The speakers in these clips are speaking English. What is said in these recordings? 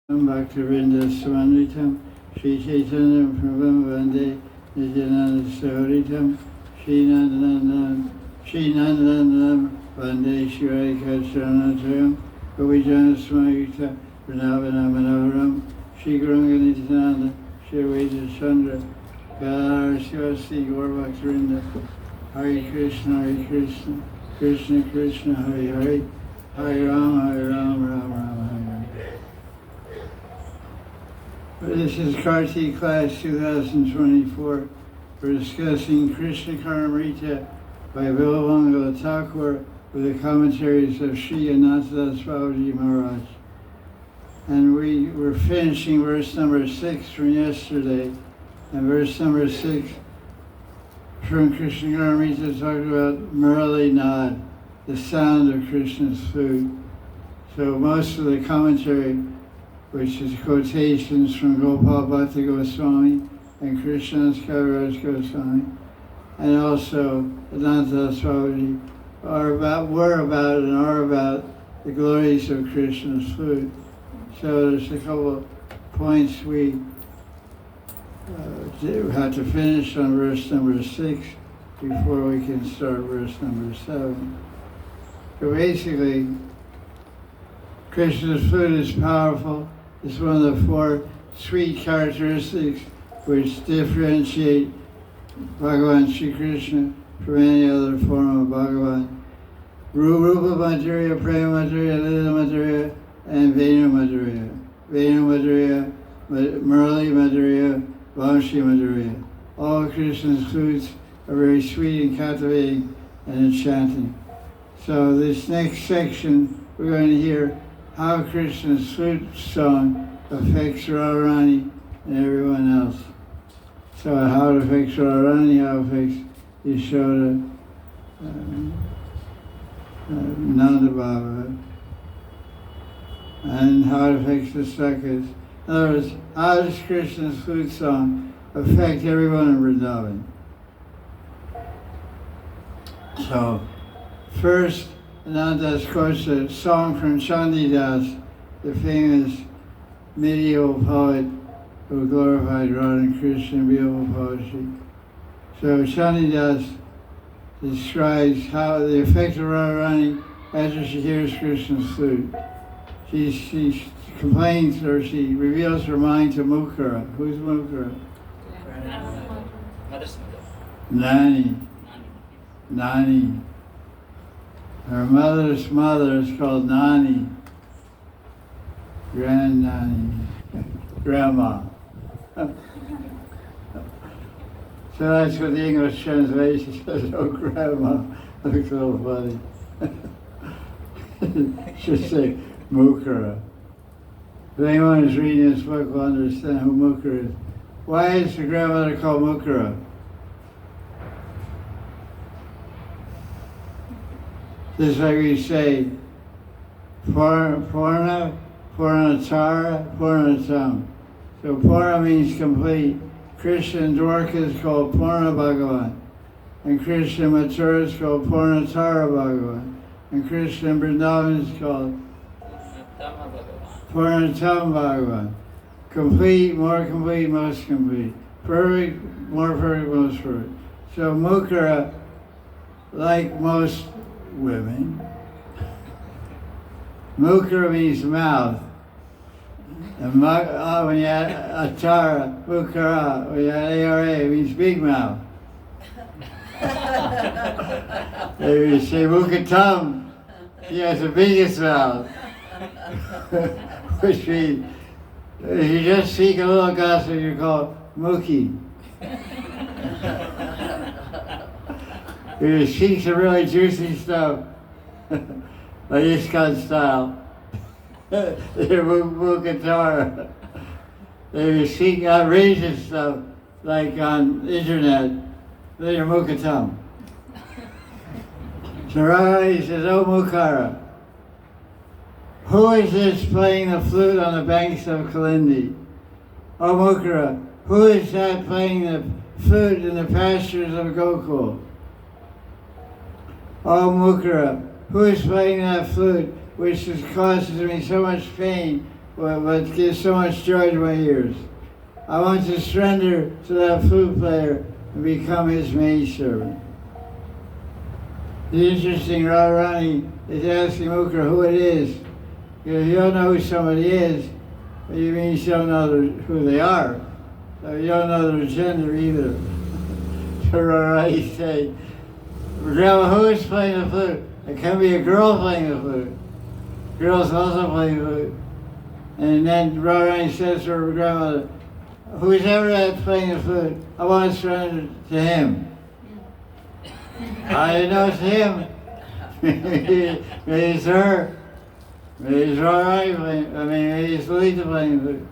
Bhaktivinoda Swamitam, Sri Chaitanya Prabhu Vande, Nityananda Sauritam, Sri Nandanam Vande Shri Krishna Govijana Smagita, Vrinavana Manoram, Sri Guranga Nityananda, Sri Veda Chandra, Gadar Shivasti Gaur Bhaktivinoda, Hare Krishna, Krishna Krishna, Hare Hare, Hare Ram, Ram Ram, Hare Hare. This is Kartik Class 2024. We're discussing Krishna Karnamrita by Vilavangala Thakur with the commentaries of Sri Ananta Babaji Maharaj. And we were finishing verse number 6 from yesterday. And verse number 6 from Krishna Karnamrita talked about Murali Nad, the sound of Krishna's flute. So most of the commentary, which is quotations from Gopal Goswami and Krishna's Kaviraj Goswami, and also Ananta Babaji, were about the glories of Krishna's flute. So there's a couple of points we had to finish on verse number 6 before we can start verse number 7. So basically, Krishna's flute is powerful. It's one of the 4 sweet characteristics which differentiate Bhagavan Sri Krishna from any other form of Bhagavan. Rupa Madhurya, Prema Madhurya, Lila Madhurya, and Venu Madhurya. Venu Madhurya, Murali Madhurya, Vamshi Madhurya. All Krishna's flutes are very sweet and captivating and enchanting. So this next section, we're going to hear how Krishna's flute song affects Radharani and everyone else. So how it affects Radharani, how it affects Yashoda, Nanda Baba, and how it affects the Sakhas. In other words, how does Krishna's flute song affect everyone in Vrindavan? So, first, Ananta quotes a song from Chandidas, the famous medieval poet who glorified Radha and Krishna in beautiful poetry. So Chandidas describes how the effect of Radharani after she hears Krishna's flute. She complains, or she reveals her mind to Mukara. Who's Mukara? Nani. Her mother's mother is called Nani, Grandma. So that's what the English translation says, oh Grandma, looks a little funny. Should say Mukara. If anyone who's reading this book will understand who Mukara is. Why is the grandmother called Mukara? Just like we say, Purna, Purnatara, Purnatam. So Purna means complete. Krishna and Dwarka is called Purna Bhagavan. And Krishna Mathura is called Purnatara Bhagavan. And Krishna and Vrindavan is called Purnatam Bhagavan. Complete, more complete, most complete. Perfect, more perfect, most perfect. So Mukara, like most women, Mukara means mouth. And when you add Atara, Mukara, when you add ARA, it means big mouth. If you say Mukatam, he has the biggest mouth. Which means, if you just speak a little gossip, you're called Mookie. If you speak some really juicy stuff, like ISKCON style, you're Mukatara. If you speak outrageous stuff, like on internet, then you're Mukatam. So Radharani says, oh Mukara, who is this playing the flute on the banks of Kalindi? Oh Mukara, who is that playing the flute in the pastures of Gokul? Oh Mukara, who is playing that flute which causes me so much pain what gives so much joy to my ears. I want to surrender to that flute player and become his maidservant. The interesting Radharani is asking Mukra who it is. Because you don't know who somebody is, but you mean you don't know who they are. So you don't know their gender either. So Radharani say, Grandma, who is playing the flute? It can be a girl playing the flute. Girls also play the flute. And then Radharani says to her grandmother, who's ever playing the flute, I want to surrender to him. I know it's him. Maybe it's her. Maybe it's Radharani playing, maybe it's Lita playing the flute.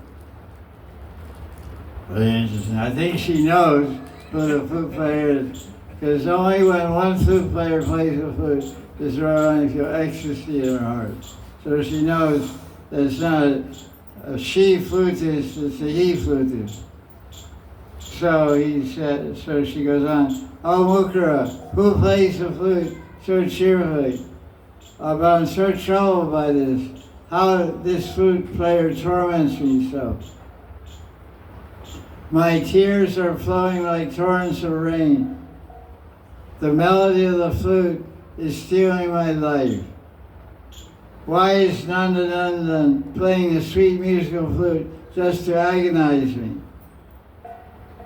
Very interesting. I think she knows who the flute player is. Because only when one flute player plays the flute does Radharani feel ecstasy in her heart. So she knows that it's not a she flutist, it's a he flutist. So she goes on, oh Mukra, who plays the flute so cheerfully? I'm so troubled by this. How this flute player torments me so. My tears are flowing like torrents of rain. The melody of the flute is stealing my life. Why is Nanda Nandan playing the sweet musical flute just to agonize me?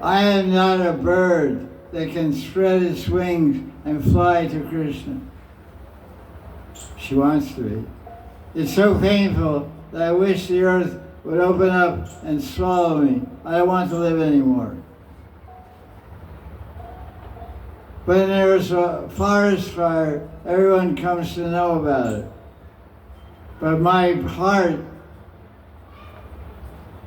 I am not a bird that can spread its wings and fly to Krishna. She wants to be. It's so painful that I wish the earth would open up and swallow me. I don't want to live anymore. When there's a forest fire, everyone comes to know about it. But my heart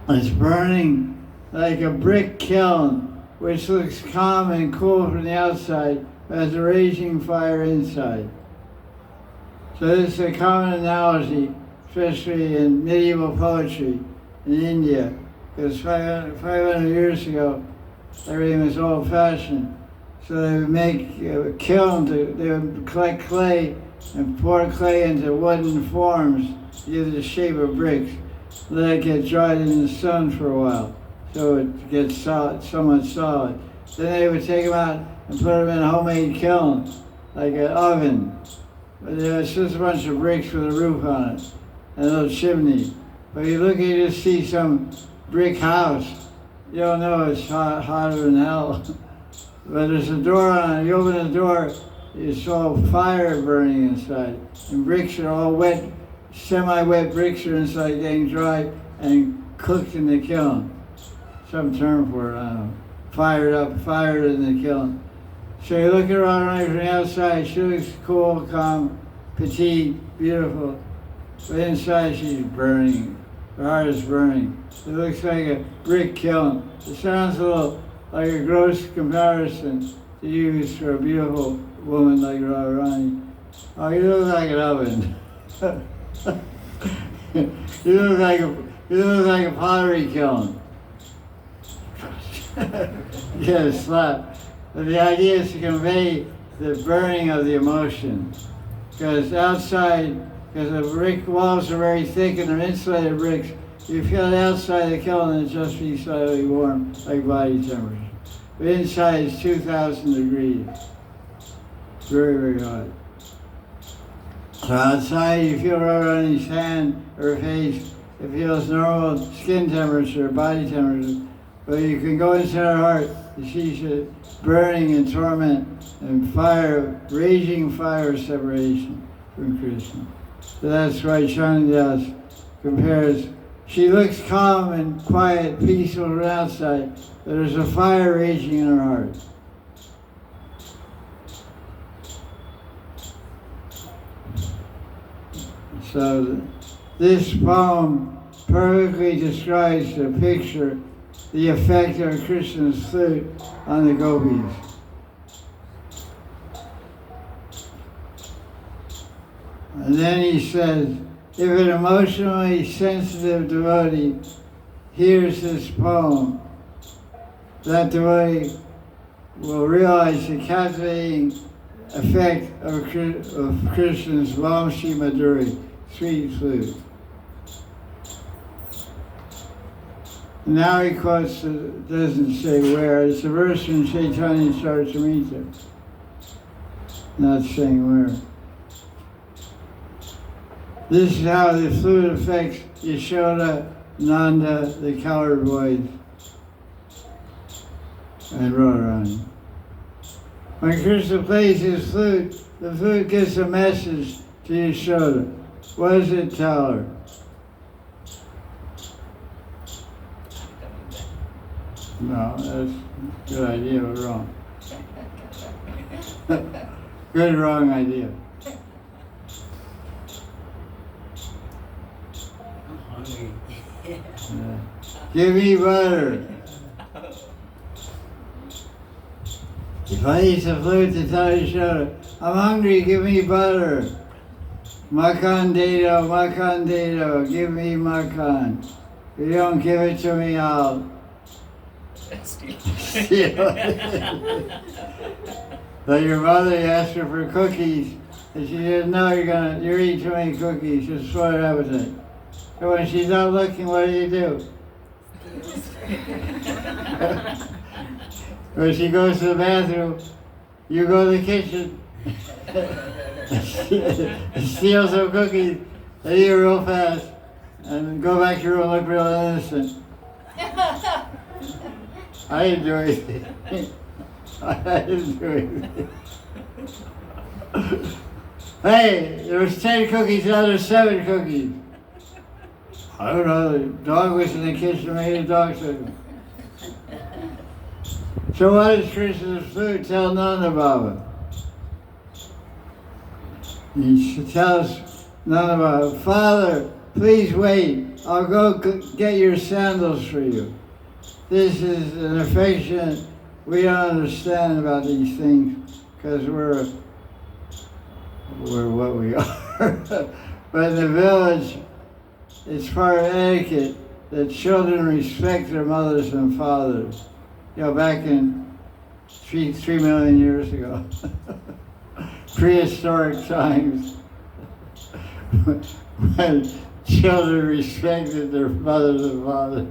is burning like a brick kiln, which looks calm and cool from the outside, but has a raging fire inside. So this is a common analogy, especially in medieval poetry in India, because 500 years ago, everything was old-fashioned. So they would make a kiln, they would collect clay and pour clay into wooden forms to give it the shape of bricks. Let it get dried in the sun for a while, so it gets solid, somewhat solid. Then they would take them out and put them in a homemade kiln, like an oven. But it's just a bunch of bricks with a roof on it, and a little chimney. But you look, you just see some brick house. You don't know it's hotter than hell. But there's a door on it. You open the door, you saw fire burning inside. And bricks are all wet, semi-wet bricks are inside getting dry and cooked in the kiln. Some term for it, I don't know. Fired in the kiln. So you look around right from the outside, she looks cool, calm, petite, beautiful. But inside she's burning. Her heart is burning. It looks like a brick kiln. It sounds a little like a gross comparison to use for a beautiful woman like Radharani. Oh, you look like an oven. you look like a pottery kiln. You get a slap. But the idea is to convey the burning of the emotion. Because outside, because the brick walls are very thick and they're insulated bricks, you feel the outside of the kiln and it just be slightly warm, like body temperature. But inside is 2,000 degrees. Very, very hot. So outside you feel Radharani's hand or face, it feels normal skin temperature, body temperature. But you can go into her heart and see it burning in torment and fire, raging fire separation from Krishna. So that's why Chandidas compares, she looks calm and quiet, peaceful from outside, but there's a fire raging in her heart. So this poem perfectly describes the picture, the effect of Krishna's flute on the gopis. And then he says, if an emotionally sensitive devotee hears this poem, that devotee will realize the captivating effect of Krishna's Vamshi Madhuri, sweet flute. Now he quotes, doesn't say where, it's a verse from Chaitanya Charitamrita, not saying where. This is how the flute affects Yashoda, Nanda, the cowherd boys, and Radharani. When Krishna plays his flute, the flute gives a message to Yashoda. What does it tell her? No, that's a good idea, but wrong. Good, wrong idea. Yeah. Give me butter. If I eat the flute to tell Yashoda, I'm hungry, give me butter. Makan dado, give me makan. If you don't give it to me, I'll steal it. But your mother asked her for cookies, and she said, no, you're eating too many cookies, you'll spoil her appetite. So when she's not looking, what do? When she goes to the bathroom, you go to the kitchen, steal some cookies, and eat it real fast, and go back to your room and look real innocent. I didn't do anything. Hey, there was 10 cookies, now there's 7 cookies. I don't know, the dog was in the kitchen, made a dog food. So what does Krishna's flute tell Nanda Baba? He tells Nanda Baba, Father, please wait, I'll go get your sandals for you. This is an affection we don't understand about these things because we're what we are. But in the village, it's part of etiquette that children respect their mothers and fathers. You know, back in 3 million years ago, prehistoric times, when children respected their mothers and fathers.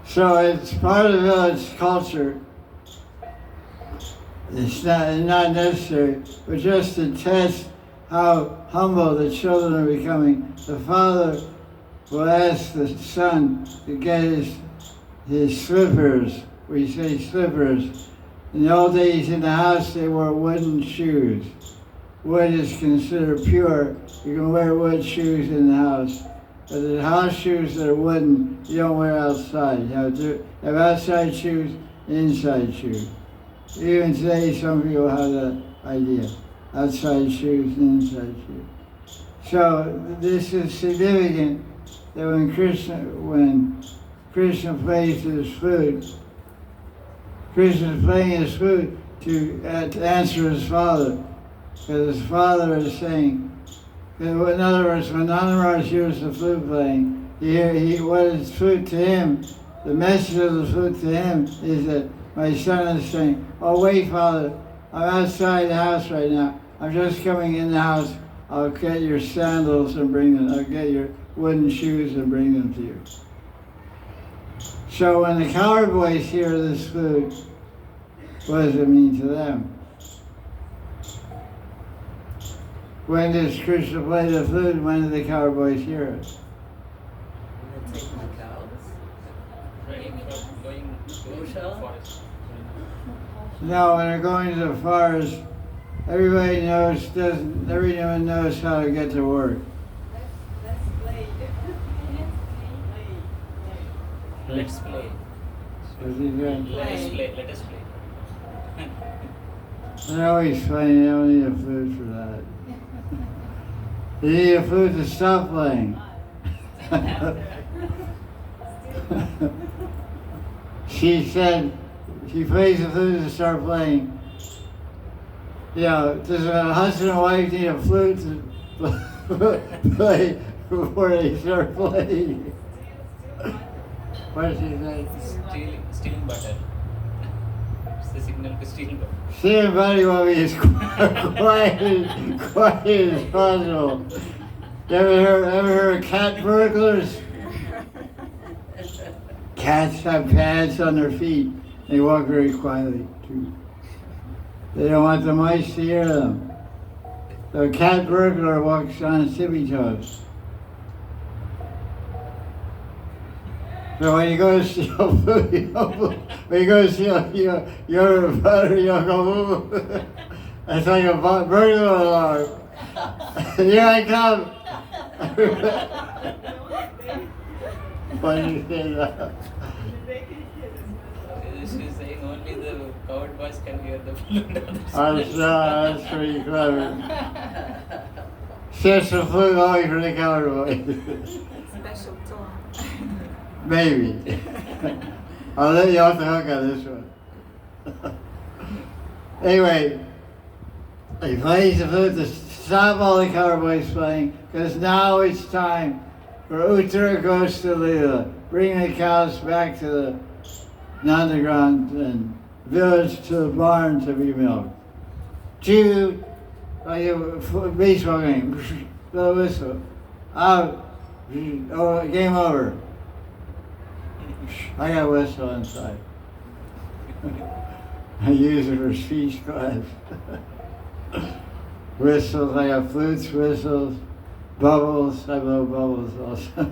So it's part of the village culture. It's not necessary, but just to test how humble the children are becoming. The father will ask the son to get his slippers. We say slippers. In the old days in the house, they wore wooden shoes. Wood is considered pure. You can wear wood shoes in the house. But the house shoes that are wooden, you don't wear outside. You have outside shoes and inside shoes. Even today, some people have that idea. Outside shoes and inside shoes. So this is significant that when Krishna plays his flute, Krishna is playing his flute to answer his father. Because his father is saying, in other words, when Maharaj hears the flute playing, what is flute to him, the message of the flute to him is that my son is saying, oh wait, Father, I'm outside the house right now. I'm just coming in the house. I'll get your sandals and bring them. I'll get your wooden shoes and bring them to you. So when the cowherd boys hear this flute, what does it mean to them? When does Krishna play the flute? When do the cowherd boys hear it? When they take my cows. Going to the forest. No, when they're going to the forest, everyone knows how to get to work. Let's play. Let's play. What's he doing? Let us play. They're always playing, they don't need a flute for that. They need a flute to stop playing. She said, she plays the flute to start playing. You know, does a husband and wife need a flute to play before they start playing? What did she say? Stealing butter. It's the signal to steal butter. Stealing butter will be as quiet as possible. You ever heard of cat burglars? Cats have pads on their feet. They walk very quietly, too. They don't want the mice to hear them. The cat burglar walks on his tippy toes. So when you go to steal food, when you go to steal your butter, you'll go, that's like a burglar alarm. Here I come. Why do you say that? She's saying only the covered boys can hear the flute. That's pretty clever. Sets the flute only for the cowboy. Special tone. Maybe. I'll let you off the hook on this one. Anyway, he plays the flute to stop all the cowboys playing, because now it's time for Uttara Gosta Leela. Bring the cows back to the Nandagrand and village to the barn to be milked. Two, like a baseball game, blow whistle, out, oh, game over. I got a whistle inside. I use it for speech class. Whistles, I got flutes, whistles, bubbles, I blow bubbles also.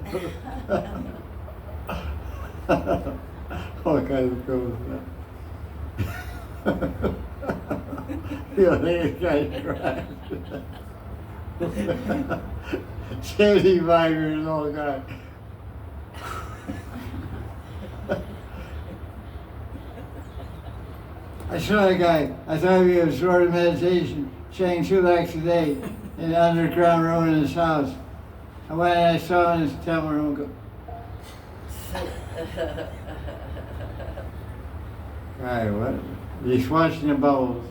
All kinds of cool stuff. You think this guy's cracked. 75 years old guy. I saw a guy, I thought he was short of meditation, saying 2 lakhs a day in an underground room in his house. And when I saw him in his temple room, go, right, what? He's watching the bubbles.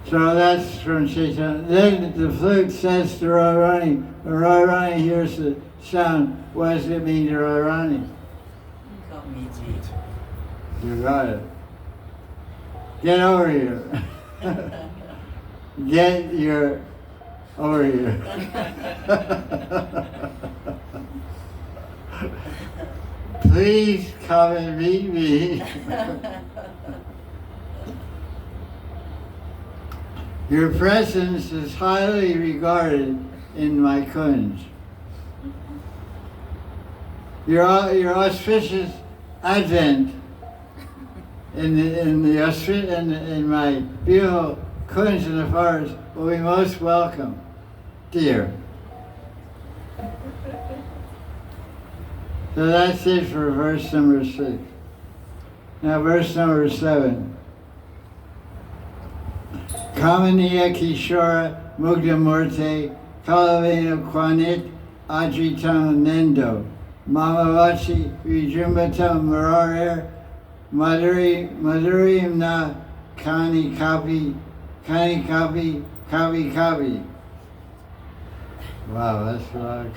So that's from Chaitanya. Then the flute says to Radharani, when Radharani hears the sound, what does it mean to Radharani? You got it. Get over here. Get your over here. Please come and meet me. Your presence is highly regarded in my kunj. Your auspicious advent in my beautiful kunj in the forest will be most welcome, dear. So that's it for verse number 6. Now verse number 7. Kamaniya Kishora Mugdamurte Kalavena Kwanit Ajitam Nendo Mamavachi Vijumbatam Murarer Madurim Na Kani Kapi Kapi. Wow, that's a lot of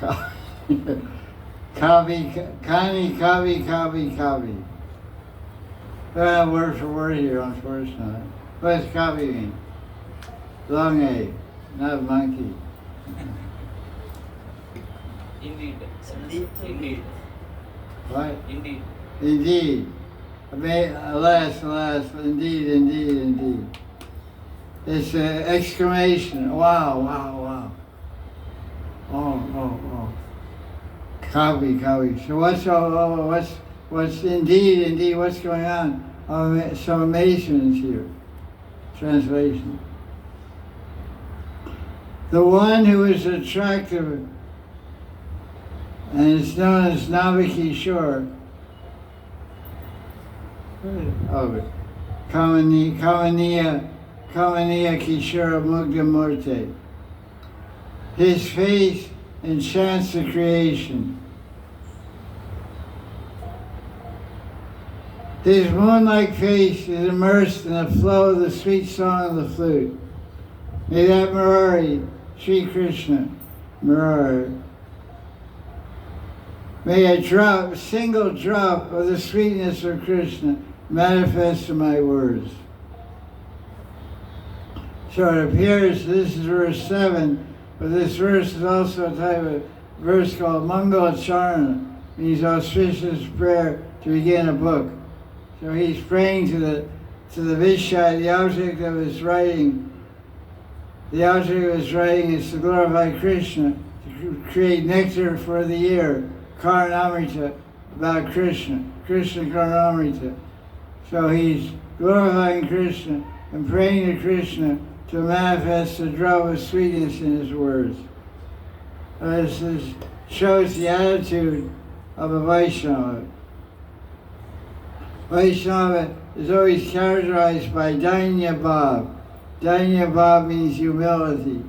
Kani Kapi. Word for word here, unfortunately. What does kapi mean? Long A, not monkey. Indeed. Indeed. What? Indeed. Indeed. Alas, indeed. It's an exclamation. Wow. Oh. Kapi. So what's indeed, what's going on? Some amazement here. Translation. The one who is attractive and is known as Navakishore. Kamaniya Kishora Mugdamurte. His face enchants the creation. His moon-like face is immersed in the flow of the sweet song of the flute. May that Murari, Sri Krishna, Murari, may a single drop of the sweetness of Krishna manifest in my words. So it appears this is verse 7, but this verse is also a type of verse called Mangala Charana, means auspicious prayer to begin a book. So he's praying to the Vishya, the object of his writing. The object of his writing is to glorify Krishna, to create nectar for the ear, KARNAMRITA, about Krishna, Krishna KARNAMRITA. So he's glorifying Krishna and praying to Krishna to manifest the drop of sweetness in his words. This shows the attitude of a Vaishnava. Vaishnava is always characterized by Dainya Bhav. Dainya Bhav means humility.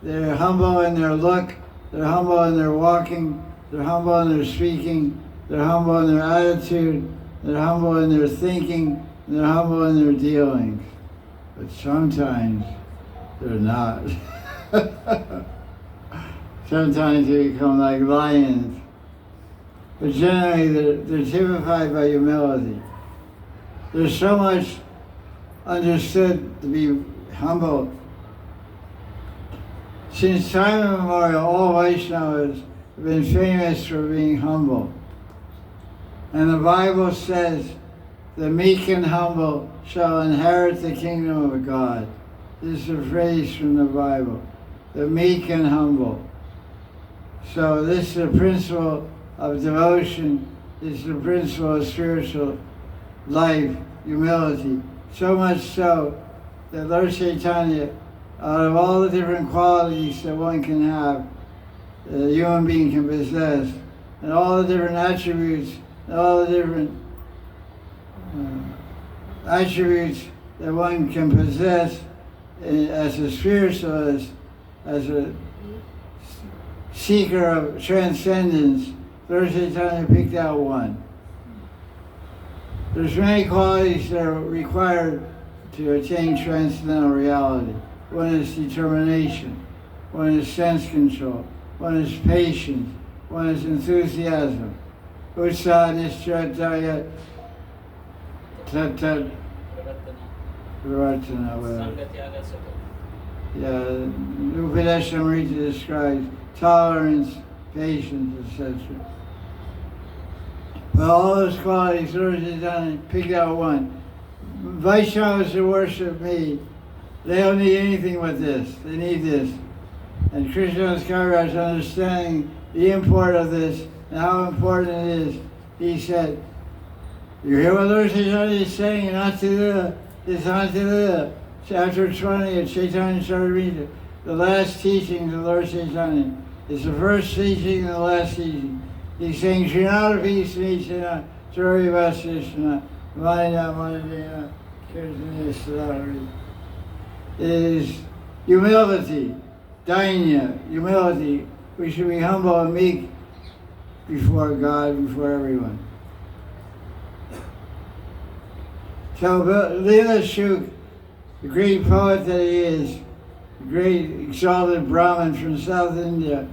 They're humble in their look, they're humble in their walking, they're humble in their speaking, they're humble in their attitude, they're humble in their thinking, and they're humble in their dealings. But sometimes they're not. Sometimes they become like lions. But generally they're typified by humility. There's so much understood to be humble. Since time immemorial, all Vaishnavas have been famous for being humble. And the Bible says, the meek and humble shall inherit the kingdom of God. This is a phrase from the Bible. The meek and humble. So this is a principle of devotion. This is a principle of spiritual life, humility. So much so that Lord Chaitanya, out of all the different qualities that one can have, a human being can possess, and all the different attributes, and all the different attributes that one can possess as a spiritualist, as a seeker of transcendence, Lord Chaitanya picked out one. There's many qualities that are required to attain transcendental reality. One is determination, one is sense control, one is patience, one is enthusiasm. Utsaha nishchataya tat Pravartana. Yeah, Upadeshamrita describes tolerance, patience, etc. Well, all those qualities, Lord Chaitanya picked out one. Vaishnavas who worship me, they don't need anything but this. They need this. And Krishna's Maharaj, understanding the import of this and how important it is, he said, you hear what Lord Chaitanya is saying in Ananta, this Ananta, chapter 20 of Chaitanya Charitamrita, the last teaching of Lord Chaitanya. It's the first teaching and the last teaching. He's saying, Srinada Pismishana, Suri Vasishana, Mahanidhi, Kirtana, is humility, dainya, humility. We should be humble and meek before God, before everyone. So Leela Shuk, the great poet that he is, the great exalted Brahmin from South India,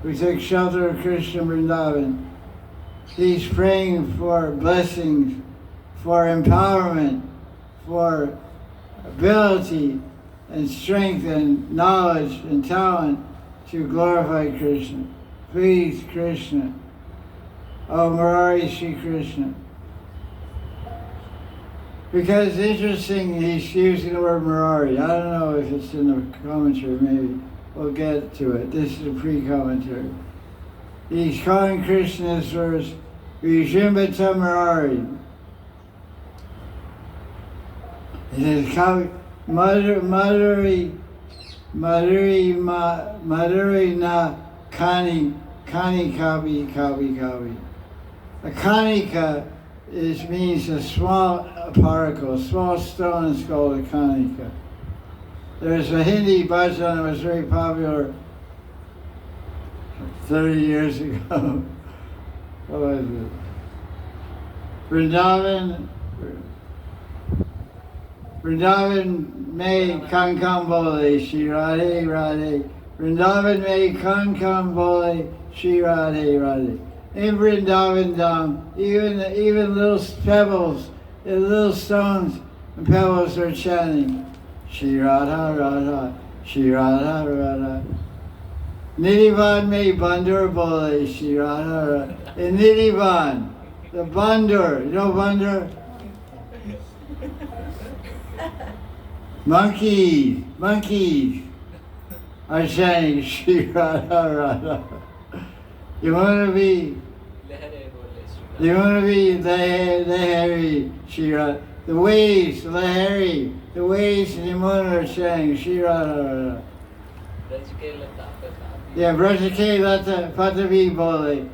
who took shelter of Krishna Vrindavan, he's praying for blessings, for empowerment, for ability and strength and knowledge and talent to glorify Krishna. Please, Krishna. Oh, Murari Shri Krishna. Because it's interesting, he's using the word Murari. I don't know if it's in the commentary, maybe. We'll get to it. This is a pre-commentary. He's calling Krishna this verse, Vijhimbata Murari. It is Madhuri na Kani Kavi. A kanika means a small particle, a small stone is called a kanika. There's a Hindi bhajan that was very popular 30 years ago. What was it? Vrindavan mein kankam bole Shri Radhe Radhe. Vrindavan mein kankam bole Shri Radhe Radhe. In Vrindavan Dham, even little pebbles, little stones and pebbles are chanting Shri Radha Radha, Shri Radha Radha. Nidhivan mein bandur bole Shri Radha. In Nidhivan, the bandur, you know bandur? Monkeys are saying Shri Radha Radha. You want to be Lahari Shri Radha. The waves, Lahari, the waves in Yamuna are saying Shri Radha Radha. Yeah, Brajake Lata Patavi Bole.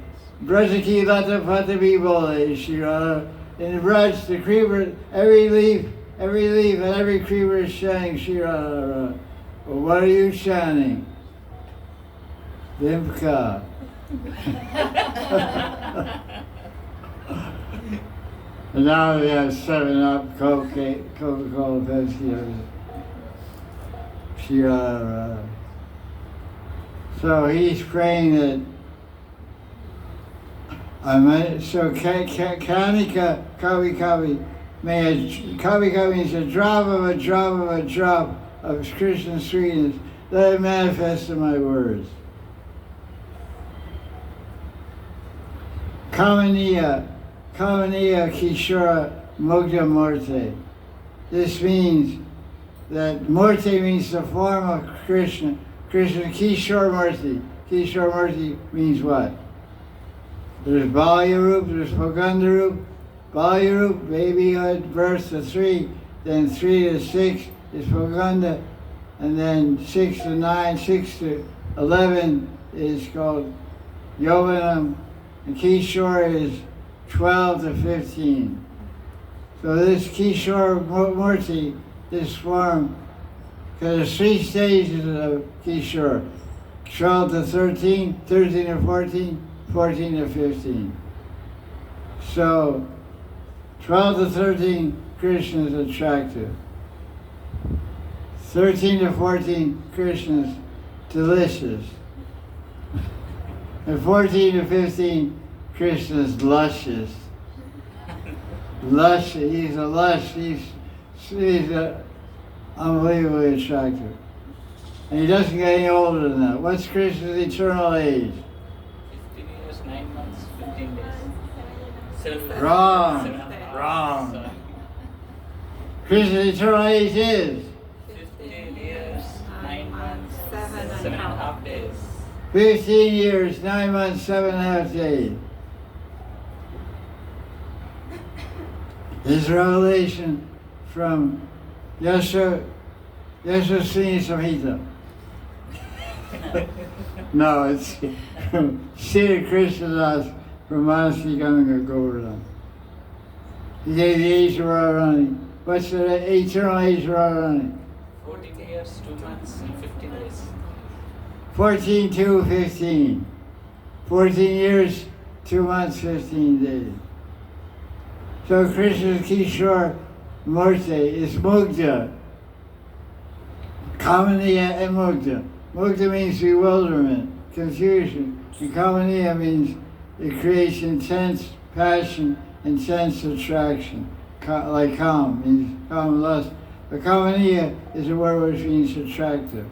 Brajake Lata Patavi Bole Shri Radha. In the Braj, the creeper, every leaf and every creeper is chanting Shri Radha Radha. Well, what are you chanting? Vimka. And now we have 7-Up, Coca-Cola, Pepsi, Shri Radha Radha. So he's praying that so Kanika Kavi Kavi Kavi Kavi means a drop of Krishna's sweetness. Let it manifest in my words. Kamaniya Kishora Mugdha Murti. This means that Murti means the form of Krishna. Krishna Kishora Murti. Kishora Murti means what? There's Balya-rup, there's Paganda-rup. Balya-rup, babyhood, birth to 3, then 3 to 6 is Paganda, and then 6 to 9, 6 to 11 is called Yovanam, and Kishore is 12 to 15. So this Kishore Murti, this form, because there's 3 stages of Kishore, 12 to 13, 13 to 14, 14 to 15. So 12 to 13, Krishna is attractive. 13 to 14, Krishna is delicious. And 14 to 15, Krishna is luscious. He's a lush, he's unbelievably attractive. And he doesn't get any older than that. What's Krishna's eternal age? 15 years, 9 months, 15 days. Wrong. Sorry. Krishna's eternal age is 15 years, 9 months, 7.5 days. 15 years, 9 months, 7.5 days. His revelation from Yashasvini Samhita. No, it's Sri Krishnadas from Manasi Ganga Govardhan. He gave the age of Radharani. What's the eternal age of Radharani? 14 years, 2 months, and 15 days. 14 to 15. 14 years, 2 months, 15 days. So Krishna's Kishore Murti is Mugdha. Kamaniya and Mugdha. Mugdha means bewilderment, confusion. And Kamaniya means it creates intense passion, intense attraction. Like Kam means calm lust. But Kamaniya is a word which means attractive.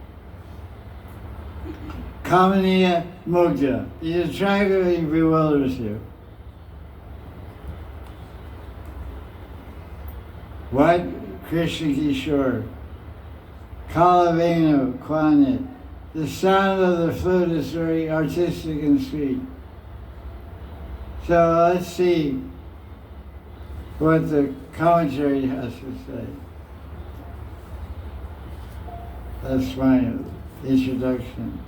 Kamaniya Mugdha. He's attractive and he bewilders you. What? Krishna Kishore. Kalavenu Kwanit. The sound of the flute is very artistic and sweet. So let's see what the commentary has to say. That's my introduction.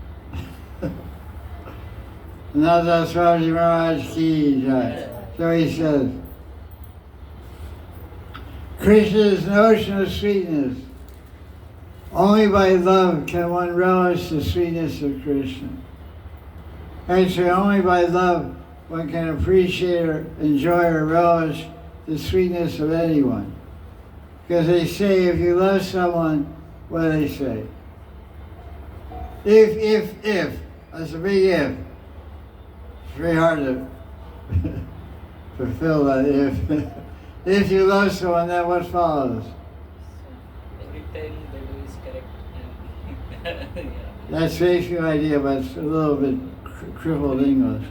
Ananta Swami Maharaj ki jai. So he says, Krishna's notion of sweetness. Only by love can one relish the sweetness of Krishna. Actually, only by love one can appreciate or enjoy or relish the sweetness of anyone. Because they say if you love someone, what do they say? If. That's a big if. It's very hard to fulfill that if. If you love someone, then what follows? Every time they do is correct. And That's basically the idea, but it's a little bit crippled English.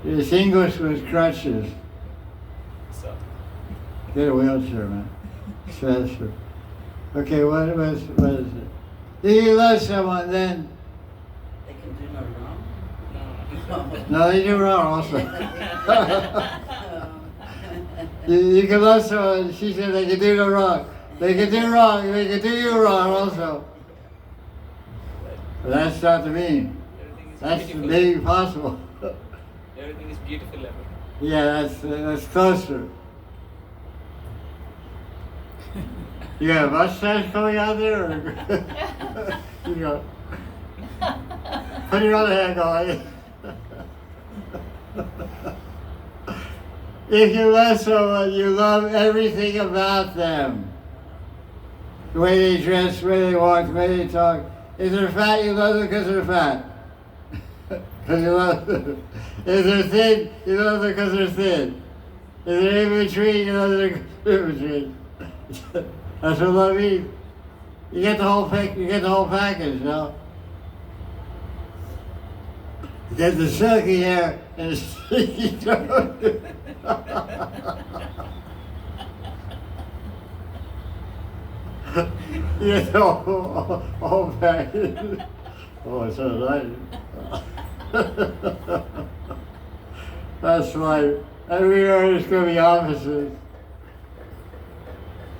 It's English with crutches. So, Get a wheelchair, man. It's faster. Okay, what is it? If you love someone, then They can do no wrong. no. no, they do wrong also. You can love someone. She said they can do no wrong. They can do wrong. They can do you wrong also. But that's not the meaning. Everything is That's beautiful. maybe possible. Everything is beautiful ever. Yeah, that's closer. You got a mustache coming out there, or you go? Put your other hand on. If you love someone, you love everything about them. The way they dress, the way they walk, the way they talk. If they're fat, you love them because they're fat. Because you love them. If they're thin, you love them because they're thin. If they're in between, you love them because they're in between. That's what love means. You get the whole package, you know. You get the silky hair and the sticky throat. You get the whole package. Oh, it's so nice. That's right. And we are just going to be opposites.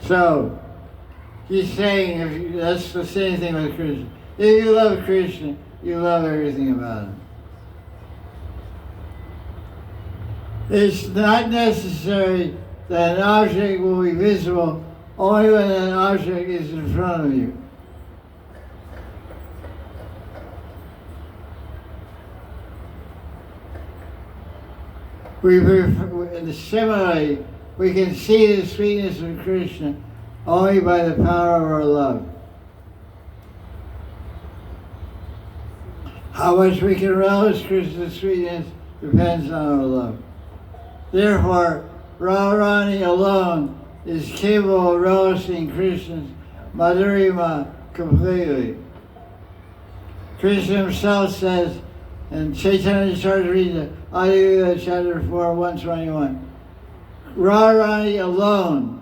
So, he's saying, that's the same thing with Krishna. If you love Krishna, you love everything about him. It's not necessary that an object will be visible only when an object is in front of you. Similarly, we can see the sweetness of Krishna only by the power of our love. How much we can relish Krishna's sweetness depends on our love. Therefore, Radharani alone is capable of relishing Krishna's Madhurima completely. Krishna himself says in Chaitanya Charitamrita, Adivita chapter 4, 121, Radharani alone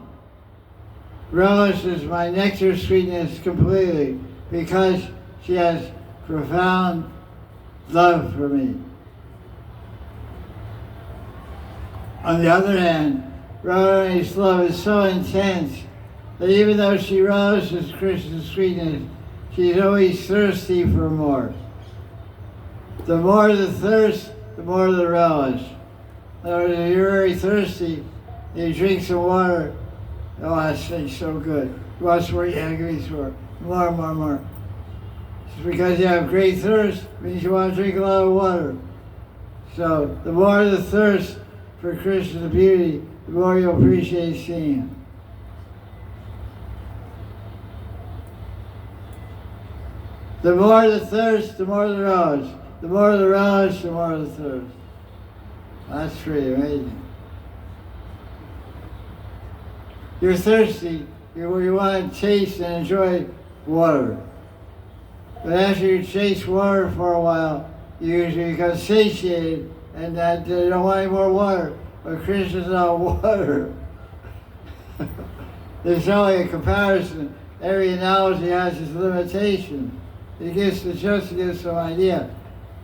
relishes my nectar sweetness completely because she has profound love for me. On the other hand, Radharani's love is so intense that even though she relishes Krishna's sweetness, she's always thirsty for more. The more the thirst, the more the relish. In other words, if you're very thirsty, you drink some water, oh, that tastes so good. You want some more? Yeah, give me some more. More, more, more. It's because you have great thirst, means you want to drink a lot of water. So the more the thirst for Krishna's beauty, the more you'll appreciate seeing him. The more the thirst, the more the relish. The more the relish, the more the thirst. That's pretty amazing. You're thirsty, you want to taste and enjoy water. But after you chase water for a while, you usually become satiated and that you don't want any more water. But Krishna's not water. There's only a comparison. Every analogy has its limitation. It gives just to give some idea.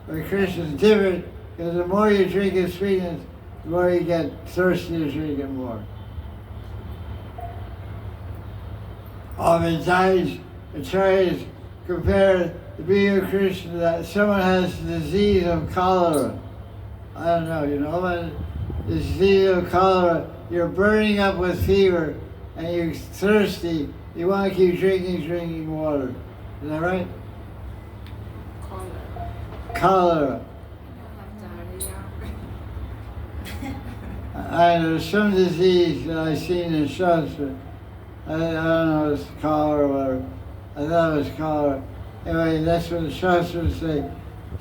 But Krishna's different because the more you drink his sweetness, the more you get thirsty to drink it more. Oftentimes, acharyas compare the being of Krishna that someone has the disease of cholera. I don't know, you know about the disease of cholera. You're burning up with fever and you're thirsty. You want to keep drinking water. Is that right? Cholera. There's some disease that I've seen in Shastra. I don't know if it's cholera or whatever. I thought it was cholera. Anyway, that's what the Shastras say.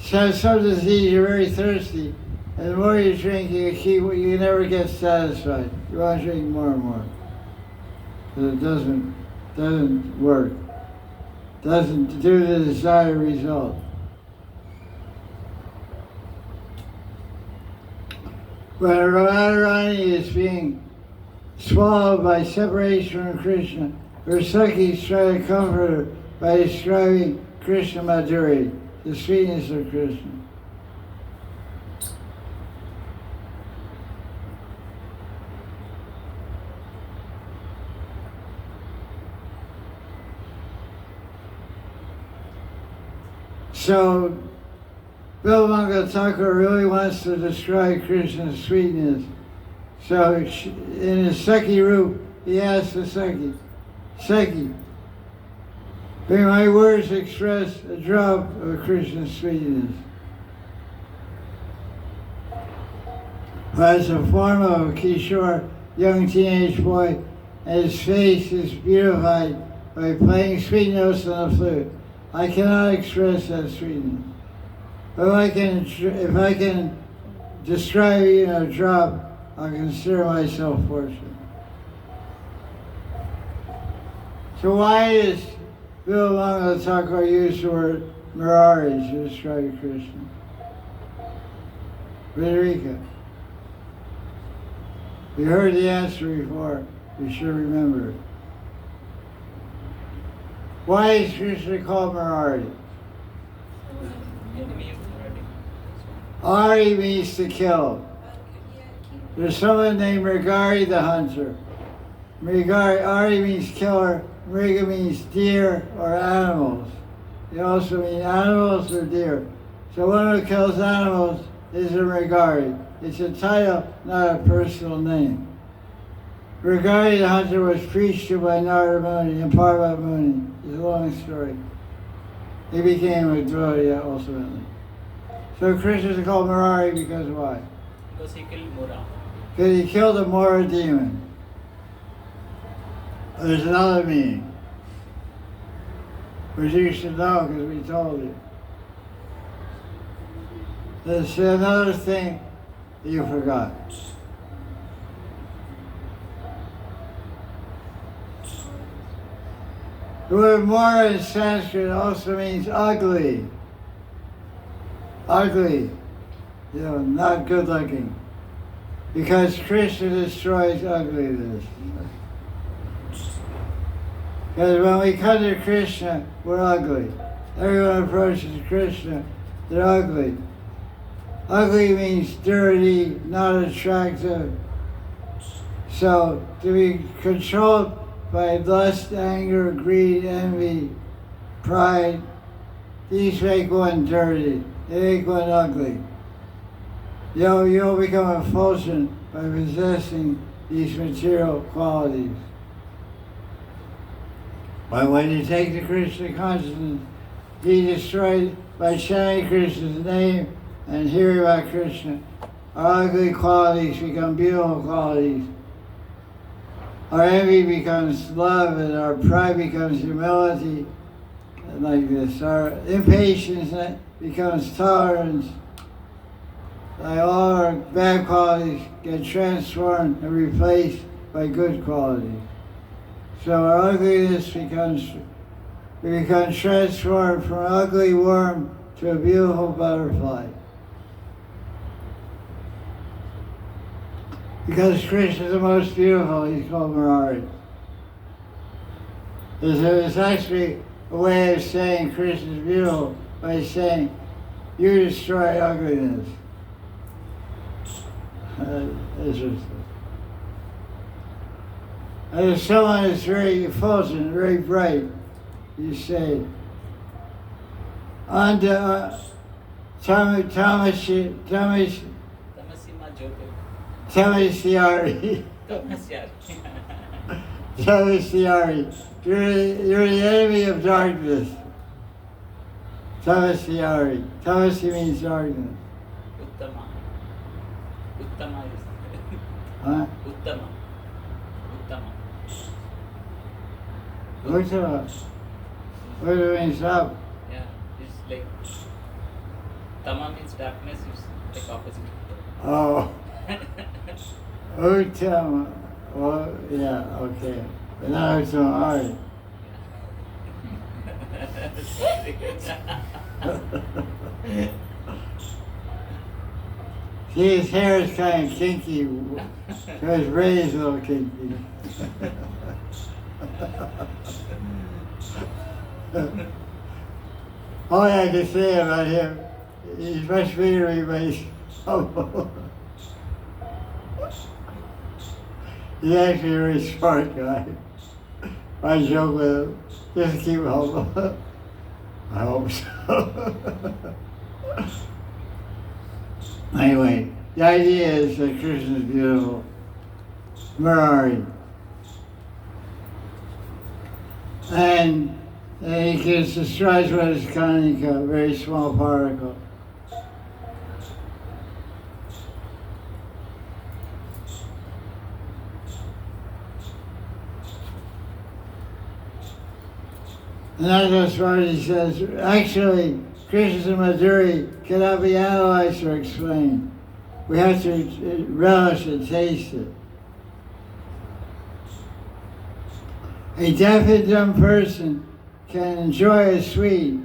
Some disease, you're very thirsty, and the more you drink, you never get satisfied. You want to drink more and more. But it doesn't work. doesn't do the desired result. When Radharani is being swallowed by separation from Krishna, her Sakhis try to comfort her by describing Krishna Madhuri, the sweetness of Krishna. So, Bilamanga Thakur really wants to describe Krishna's sweetness. So, in his Sakhi roop, he asks the Sakhi, Sakhi, may my words express a drop of Krishna's sweetness. As a form of a Kishore, young teenage boy, and his face is beautified by playing sweet notes on the flute. I cannot express that sweetness. But if I can describe even a drop, I'll consider myself fortunate. So why does Bilamanga Thakur use the word Murari to describe Krishna? Frederica, we heard the answer before. You should remember it. Why is Krishna called Murari? Enemy of Murari. Ari means to kill. There's someone named Mrigari the hunter. Ari means killer. Mriga means deer or animals. They also mean animals or deer. So one who kills animals is a Mrigari. It's a title, not a personal name. Mrigari the hunter was preached to by Narada Muni and Parvat Muni. It's a long story. He became a devotee ultimately. So Krishna is called Murari because why? Because he killed Mura. Because he killed a Mora demon. There's another meaning, which you should know because we told you. There's another thing that you forgot. The word Mora in Sanskrit also means ugly. Ugly. Not good looking. Because Krishna destroys ugliness. Because when we come to Krishna, we're ugly. Everyone approaches Krishna, they're ugly. Ugly means dirty, not attractive. So to be controlled by lust, anger, greed, envy, pride, these make one dirty. They make one ugly. You'll become effulgent by possessing these material qualities. But when you take the Krishna consciousness, be destroyed by chanting Krishna's name and hearing about Krishna. Our ugly qualities become beautiful qualities. Our envy becomes love and our pride becomes humility, and like this. Our impatience becomes tolerance. Like all our bad qualities get transformed and replaced by good qualities. So our ugliness we become transformed from an ugly worm to a beautiful butterfly. Because Krishna is the most beautiful, he's called Murari. There's actually a way of saying Krishna is beautiful by saying, you destroy ugliness. Interesting. And if someone is very effulgent, very bright, you say, Anda Tamasiari. Tamasiari. You're the enemy of darkness. Tamasiari. Tamasi means darkness. Uttama. Uttama is. Huh? Uttama. Uttama. Uttama. What do it mean, stop? Yeah, it's like Tama means darkness, it's like opposite. Oh. Uttama. Well, yeah, okay. But now it's all right. See, his hair is kind of kinky, so his brain is a little kinky. All I can say about him, he's much bigger than me, but he's humble. He's actually a very smart guy. I joke with him, just keep humble. I hope so. Anyway, the idea is that Krishna is beautiful. Murari. And he describes what is Kanika, a very small particle. Ananta Swami says, actually, Krishna's Madhuri cannot be analyzed or explained. We have to relish and taste it. A deaf and dumb person can enjoy a sweet,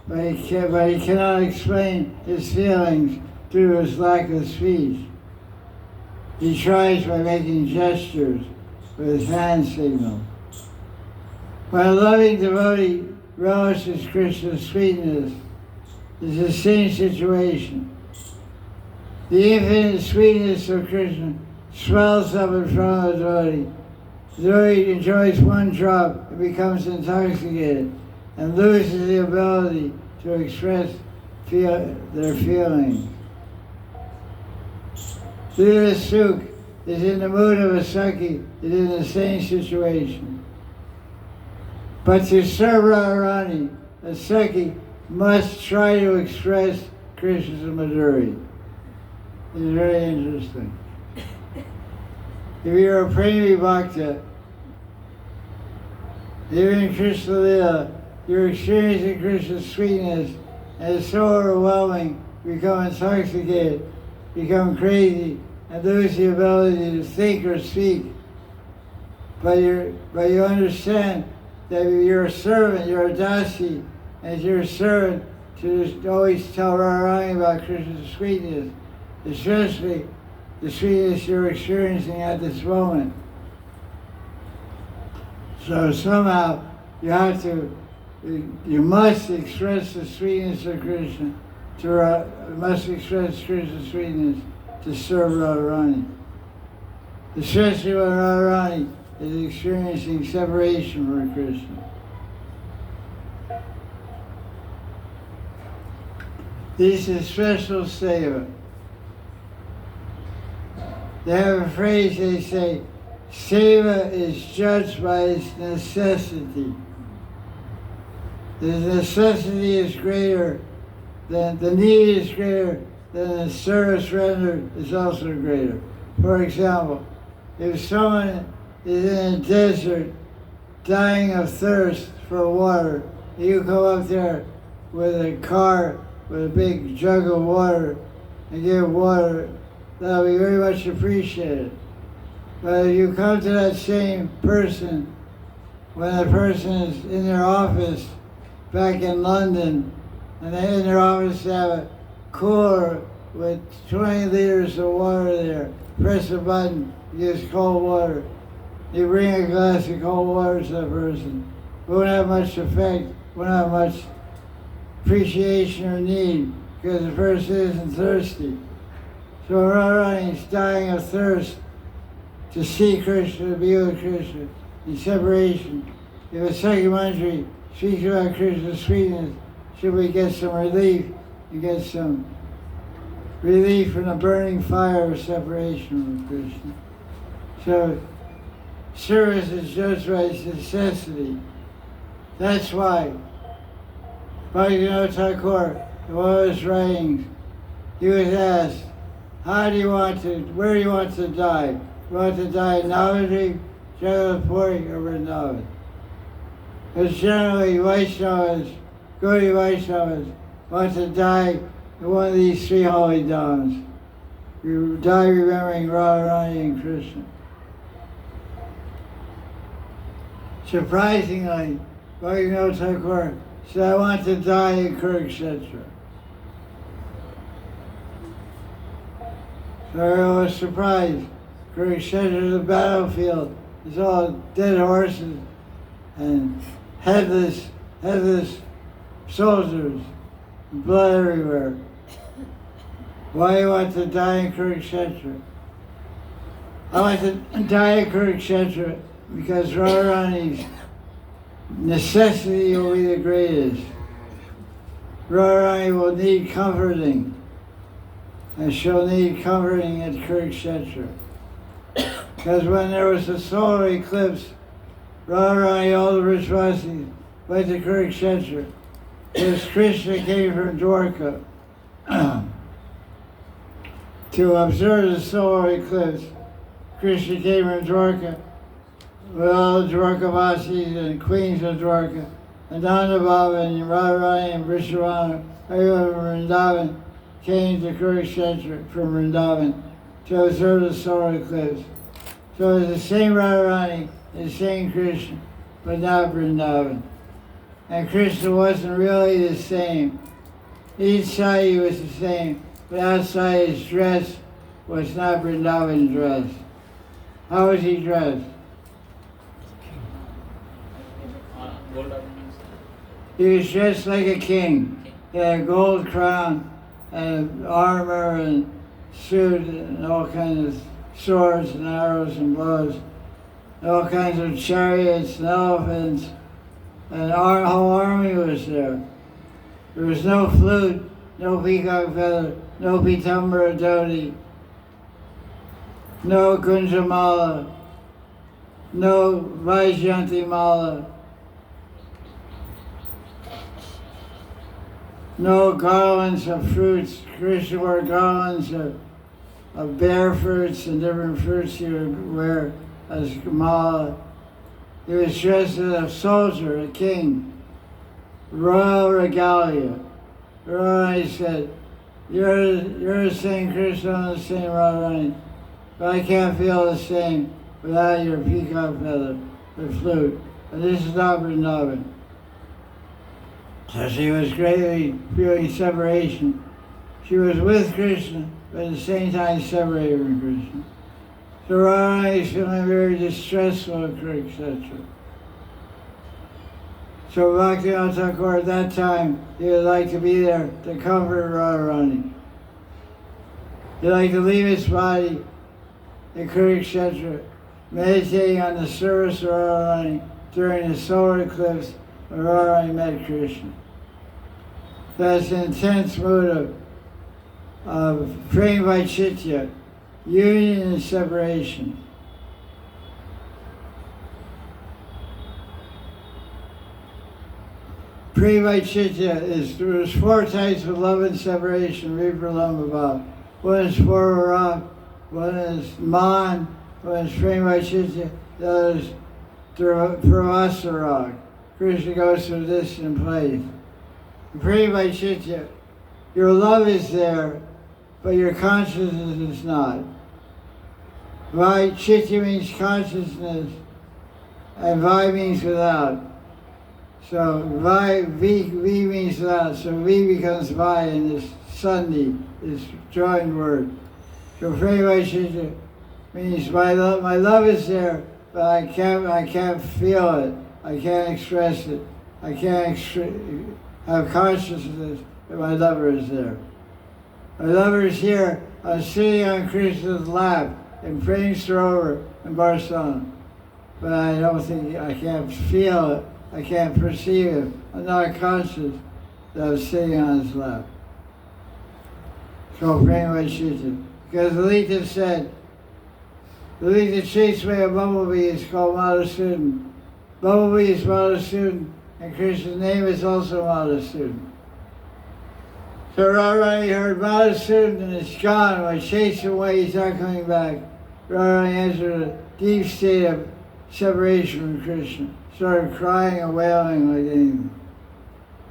but he cannot explain his feelings due to his lack of speech. He tries by making gestures with his hand signal. When a loving devotee relishes Krishna's sweetness, it's the same situation. The infinite sweetness of Krishna swells up in front of the devotee. The devotee enjoys one drop and becomes intoxicated and loses the ability to express their feelings. The Suk is in the mood of a Saki, is in the same situation. But to serve Radharani, a Saki must try to express Krishna's Madhuri. It's very interesting. If you're a Premi Bhakta, even in Krishna Lila, you're experiencing Krishna's sweetness, and it's so overwhelming, you become intoxicated, become crazy, and lose the ability to think or speak. But you understand that you're a servant, you're a dasi, and you're a servant to just always tell Radharani about Krishna's sweetness, especially the sweetness you're experiencing at this moment. So somehow you must express the sweetness of Krishna, must express Krishna's sweetness to serve Radharani. Especially when Radharani is experiencing separation from Krishna. This is special seva. They have a phrase they say, seva is judged by its necessity. The necessity is greater than, the need is greater than the service rendered is also greater. For example, if someone is in a desert dying of thirst for water, you come up there with a car with a big jug of water and give water, that'll be very much appreciated. But if you come to that same person when the person is in their office back in London, and in their office they have a cooler with 20 liters of water there, press a button, it gives cold water. You bring a glass of cold water to the person. It won't have much effect, won't have much appreciation or need, because the person isn't thirsty. So Radharani is dying of thirst to see Krishna, to be with Krishna, in separation. If a Sakya Manjari speaks about Krishna's sweetness, should we get some relief? You get some relief from the burning fire of separation with Krishna. So service is judged by its necessity. That's why Bhaktivinoda Thakur, in one of his writings, he was asked, where do you want to die? You want to die in Navadvip, Jagatpuri, or Vrindavan? Because generally Vaishnavas, Gaudiya Vaishnavas, want to die in one of these three holy dhams. You die remembering Radharani and Krishna. Surprisingly, Bhaktivinoda Thakur said, I want to die in Kurukshetra. So everyone was surprised. Kurukshetra is a battlefield. It's all dead horses and headless soldiers, blood everywhere. Why do you want to die in Kurukshetra? I want to die in Kurukshetra because Radharani's necessity will be the greatest. Radharani will need comforting, and she'll need comforting at Kurukshetra. Because when there was a solar eclipse, Radharani, all the Vrishvasis, went to Kurukshetra. Because Krishna came from Dwarka to observe the solar eclipse. Krishna came from Dwarka with all the Dwarkavasis and queens of Dwarka. Ananta Baba and Radharani and Vrishabhanu, everyone from Vrindavan came to Kurukshetra from Vrindavan to observe the solar eclipse. So it's the same Radharani, the same Krishna, but not Vrindavan. And Krishna wasn't really the same. Inside he was the same, but outside his dress was not Vrindavan dress. How was he dressed? Gold ornaments. He was dressed like a king. He had a gold crown and armor and suit and all kinds of swords and arrows and bows, and all kinds of chariots and elephants, and our whole army was there. There was no flute, no peacock feather, no pitambara dhoti, no kunjamala, no Vaijayanti mala, no garlands of fruits. Krishna wore garlands of bear fruits and different fruits he would wear as mala. He was dressed as a soldier, a king, royal regalia. Radharani said, you're the same Krishna, I'm the same Radharani, but I can't feel the same without your peacock feather, the flute. And this is not Vrindavan. So she was greatly feeling separation. She was with Krishna, but at the same time separated from Krishna. So Radharani is feeling very distressful at Kurukshetra. So Bhaktivinoda Thakur at that time, he would like to be there to comfort Radharani. He'd like to leave his body in Kurukshetra, meditating on the service of Radharani during the solar eclipse when Radharani met Krishna. That's an intense mood of praying by Chaitanya, union and separation. Praying by Chaitanya there's four types of love and separation, Vipralambha. One is Purvarag, one is Man, one is praying by Chaitanya, the other is Pravasarag. Krishna goes to a distant place. Praying by Chaitanya, your love is there, but your consciousness is not. Vai Chaitanya means consciousness, and Vai means without. So Vai, V means without, so V becomes Vai in this Sandhi, this joined word. So praying by Chaitanya means my love is there, but I can't feel it, I can't express it, I can't have consciousness that my lover is there. My lover is here. I'm sitting on Krishna's lap in Prem Sarovar in Barcelona, but I can't feel it. I can't perceive it. I'm not conscious that I'm sitting on his lap. So Prem Vaishita. Because Lalita said, Lalita chased away a bumblebee is called Madhusudan. Bumblebee is Madhusudan, and Krishna's name is also Madhusudan. So Radharani heard Madhusudan and it's gone. When I chased him away, he's not coming back. Radharani entered a deep state of separation from Krishna. Started crying and wailing like anything.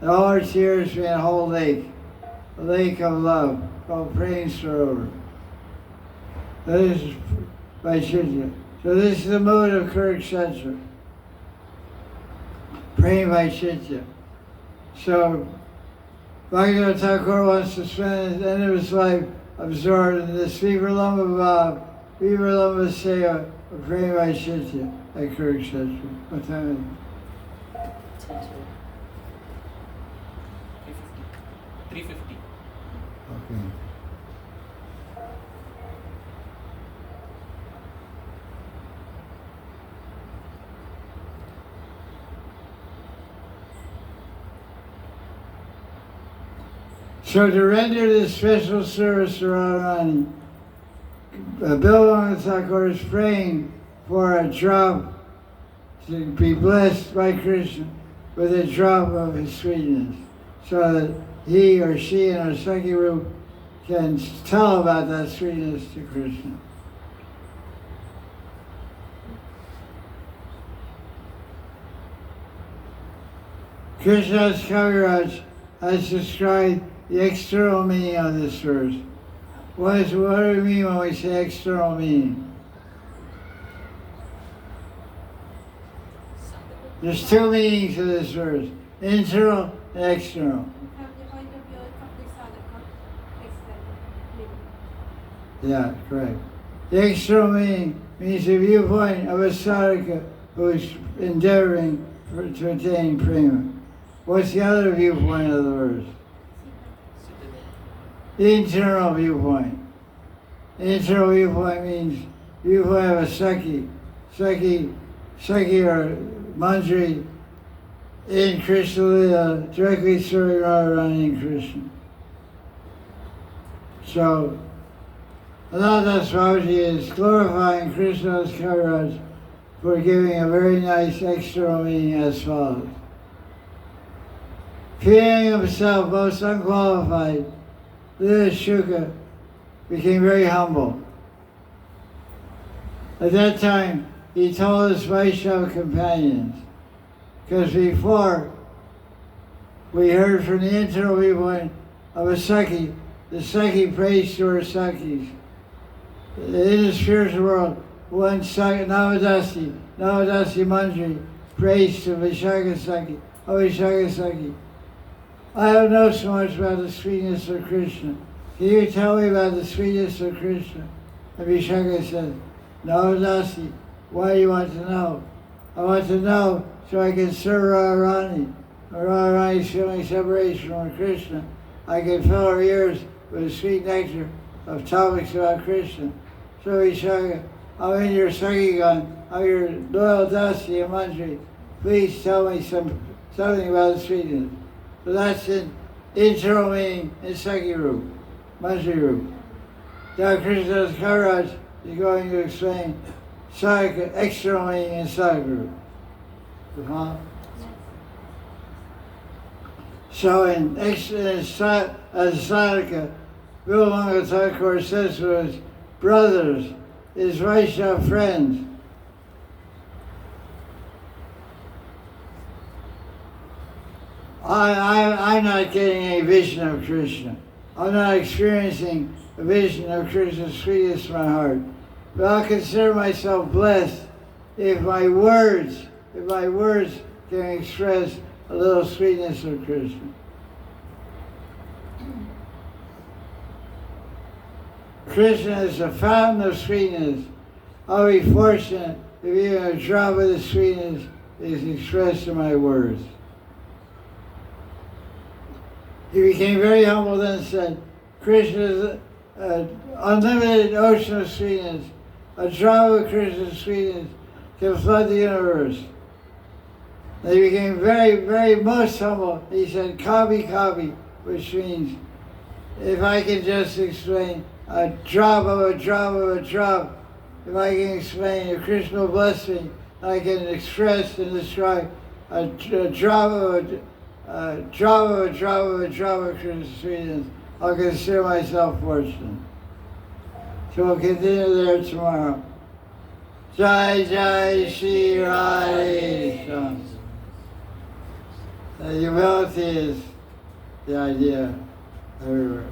And all her tears made a whole lake, a lake of love called Prem Sarovar. This is by Chaitanya. So this is the mood of Kurukshetra. Praying by Chaitanya. So Bhaktivinoda Thakur wants to spend the end of his life absorbed in this Vivralamba Bhav, Vivralamba Seva of Prema Vaishitya at Kurukshetra. What time is it? 350. Okay. So to render this special service to Radharani, Bhaktivinoda Thakur is praying for a drop to be blessed by Krishna with a drop of his sweetness, so that he or she in her Sakhi Rup can tell about that sweetness to Krishna. Krishna's Kaviraj has described the external meaning of this verse. What do we mean when we say external meaning? There's two meanings to this verse, internal and external. From the point of view of the sadhaka, Yeah, correct. The external meaning means the viewpoint of a sadhaka who is endeavoring to attain prema. What's the other viewpoint of the verse? The internal viewpoint. The internal viewpoint means viewpoint of a Sakhi. Sakhi or Manjari in Krishna Lila, directly serving Radharani and Krishna. So, Ananta Babaji is glorifying Krishna's Kaviraj for giving a very nice external meaning as follows. Feeling himself most unqualified, Lila Shuka became very humble. At that time, he told his Vaishnava companions, because before we heard from the internal viewpoint of a Sakhi, the Sakhi prays to her Sakhis. In the spiritual world, one Sakhi, Navadasi Manjari prays to Vishaka Sakhi, oh Vishaka Sakhi, I don't know so much about the sweetness of Krishna. Can you tell me about the sweetness of Krishna? And Vishaka said, Navadasi, why do you want to know? I want to know so I can serve Radharani. When Radharani is feeling separation from Krishna, I can fill her ears with the sweet nectar of topics about Krishna. So Vishaka, I'm in your Sakhigan, I'm your loyal Dasi and Manjari. Please tell me something about the sweetness. So that's an internal meaning in Sakhi Rup, Manjari Rup. Now Krishna's Kaviraj is going to explain Sadhaka, external meaning in Sadhaka Rup. Uh-huh. So as Sadhaka, Vimalanga Thakur says to his brothers, his Vaishnava friends, I'm not getting a vision of Krishna. I'm not experiencing a vision of Krishna's sweetness in my heart. But I'll consider myself blessed if my words can express a little sweetness of Krishna. Krishna is the fountain of sweetness. I'll be fortunate if even a drop of the sweetness is expressed in my words. He became very humble then and said, Krishna is an unlimited ocean of sweetness. A drop of Krishna's sweetness can flood the universe. And he became very, very most humble. He said, Kabi, which means, if I can just explain a drop of a drop of a drop, if I can explain a Krishna blessing, I can express and describe a drop of a drop of a drop of a drop of Krishna's sweetness, I'll consider myself fortunate. So we'll continue there tomorrow. Jai Sri Radhe. Humility is the idea everywhere.